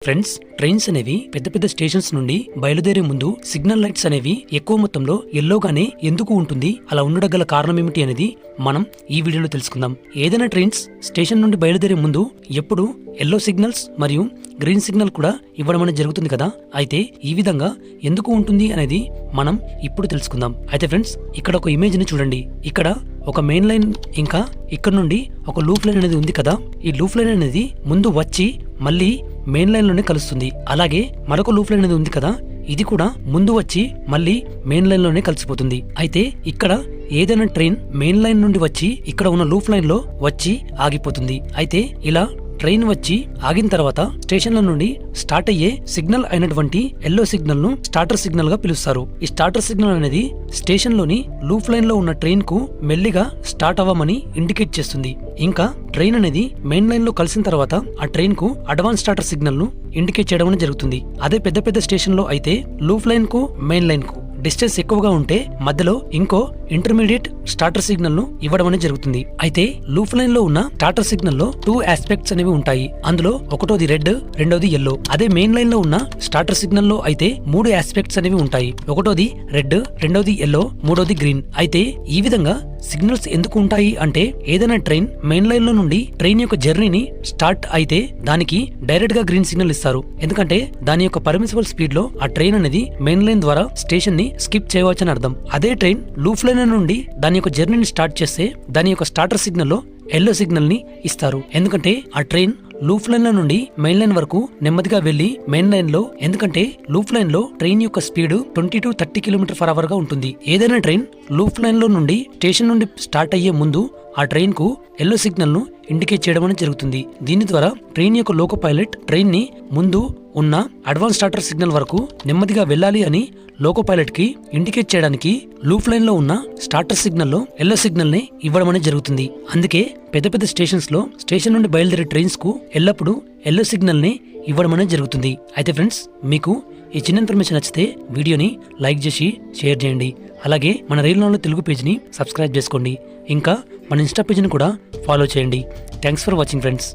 Friends, trains అనేవి పెద్ద పెద్ద స్టేషన్స్ నుండి బయలుదేరే ముందు సిగ్నల్ లైట్స్ అనేవి ఎక్కువ మొత్తంలో ఎల్లోగానే ఎందుకు ఉంటుంది, అలా ఉండడం గల కారణం ఏమిటి అనేది మనం ఈ వీడియోలో తెలుసుకుందాం. ఏదైనా ట్రైన్స్ స్టేషన్ నుండి బయలుదేరే ముందు ఎప్పుడు ఎల్లో సిగ్నల్స్ మరియు గ్రీన్ సిగ్నల్ కూడా ఇవ్వడం అనేది జరుగుతుంది కదా. అయితే ఈ విధంగా ఎందుకు ఉంటుంది అనేది మనం ఇప్పుడు తెలుసుకుందాం. అయితే ఫ్రెండ్స్, ఇక్కడ ఒక ఇమేజ్ ని చూడండి. ఇక్కడ ఒక మెయిన్ లైన్ ఇంకా ఇక్కడ నుండి ఒక లూప్ లైన్ అనేది ఉంది కదా. ఈ లూప్ లైన్ అనేది ముందు వచ్చి మళ్ళీ మెయిన్ లైన్ లోనే కలుస్తుంది. అలాగే మరొక లూప్ లైన్ అనేది ఉంది కదా, ఇది కూడా ముందు వచ్చి మళ్ళీ మెయిన్ లైన్ లోనే కలిసిపోతుంది. అయితే ఇక్కడ ఏదైనా ట్రైన్ మెయిన్ లైన్ నుండి వచ్చి ఇక్కడ ఉన్న లూప్ లైన్ లో వచ్చి ఆగిపోతుంది. అయితే ఇలా ట్రైన్ వచ్చి ఆగిన తర్వాత స్టేషన్ల నుండి స్టార్ట్ అయ్యే సిగ్నల్ అయినటువంటి ఎల్లో సిగ్నల్ ను స్టార్టర్ సిగ్నల్ గా పిలుస్తారు. ఈ స్టార్టర్ సిగ్నల్ అనేది స్టేషన్ లోని లూప్ లైన్ లో ఉన్న ట్రైన్ కు మెల్లిగా స్టార్ట్ అవ్వమని ఇండికేట్ చేస్తుంది. ఇంకా ట్రైన్ అనేది మెయిన్ లైన్ లో కలిసిన తర్వాత ఆ ట్రైన్ కు అడ్వాన్స్ స్టార్టర్ సిగ్నల్ ను ఇండికేట్ చేయడం అనేది జరుగుతుంది. అదే పెద్ద పెద్ద స్టేషన్ లో అయితే లూప్ లైన్ కు మెయిన్ లైన్ కు డిస్టెన్స్ ఎక్కువగా ఉంటే మధ్యలో ఇంకో ఇంటర్మీడియట్ స్టార్టర్ సిగ్నల్ ను ఇవ్వడం అనేది జరుగుతుంది. అయితే లూప్ లైన్ లో ఉన్న స్టార్టర్ సిగ్నల్ లో 2 ఆస్పెక్ట్స్ అనేవి ఉంటాయి. అందులో ఒకటోది రెడ్, రెండోది ఎల్లో. అదే మెయిన్ లైన్ లో ఉన్న స్టార్టర్ సిగ్నల్ లో అయితే 3 ఆస్పెక్ట్స్ అనేవి ఉంటాయి. ఒకటోది రెడ్, రెండోది ఎల్లో, మూడోది గ్రీన్. అయితే ఈ విధంగా సిగ్నల్స్ ఎందుకు ఉంటాయి అంటే, ఏదైనా ట్రైన్ మెయిన్ లైన్ లో నుండి ట్రైన్ యొక్క జర్నీని స్టార్ట్ అయితే దానికి డైరెక్ట్ గా గ్రీన్ సిగ్నల్ ఇస్తారు. ఎందుకంటే దాని యొక్క పర్మిసిబుల్ స్పీడ్ లో ఆ ట్రైన్ అనేది మెయిన్ లైన్ ద్వారా స్టేషన్ ని స్కిప్ చేయవచ్చని అర్థం. అదే ట్రైన్ లూప్ లైన్ నుండి దాని యొక్క జర్నీని స్టార్ట్ చేస్తే దాని యొక్క స్టార్టర్ సిగ్నల్ లో ఎల్లో సిగ్నల్ ని ఇస్తారు. ఎందుకంటే ఆ ట్రైన్ లూప్ లైన్ లో నుండి మెయిన్ లైన్ వరకు నెమ్మదిగా వెళ్లి మెయిన్ లైన్ లో, ఎందుకంటే లూప్ లైన్ లో ట్రైన్ యొక్క స్పీడ్ 20 to 30 km/h గా ఉంటుంది. ఏదైనా ట్రైన్ లూప్ లైన్ లో నుండి స్టేషన్ నుండి స్టార్ట్ అయ్యే ముందు ఆ ట్రైన్ కు ఎల్లో సిగ్నల్ ను ఇండికేట్ చేయడం అనేది జరుగుతుంది. దీని ద్వారా ట్రైన్ యొక్క లోకో పైలట్ ట్రైన్ ని ముందు ఉన్న అడ్వాన్స్ స్టార్టర్ సిగ్నల్ వరకు నెమ్మదిగా వెళ్ళాలి అని లోకో పైలట్ కి ఇండికేట్ చేయడానికి లూప్ లైన్ లో ఉన్న స్టార్టర్ సిగ్నల్ లో ఎల్లో సిగ్నల్ ని ఇవ్వడం అనేది జరుగుతుంది. అందుకే పెద్ద పెద్ద స్టేషన్స్ లో స్టేషన్ నుండి బయలుదేరే ట్రైన్స్ కు ఎల్లప్పుడూ ఎల్లో సిగ్నల్ ని ఇవ్వడం అనేది జరుగుతుంది. అయితే ఫ్రెండ్స్, మీకు ఈ చిన్న ఇన్ఫర్మేషన్ నచ్చితే వీడియోని లైక్ చేసి షేర్ చేయండి. అలాగే మన రీల్ నాలో తెలుగు పేజ్ని సబ్స్క్రైబ్ చేసుకోండి. ఇంకా మన ఇన్స్టా పేజ్ని కూడా ఫాలో చేయండి. Thanks for watching friends.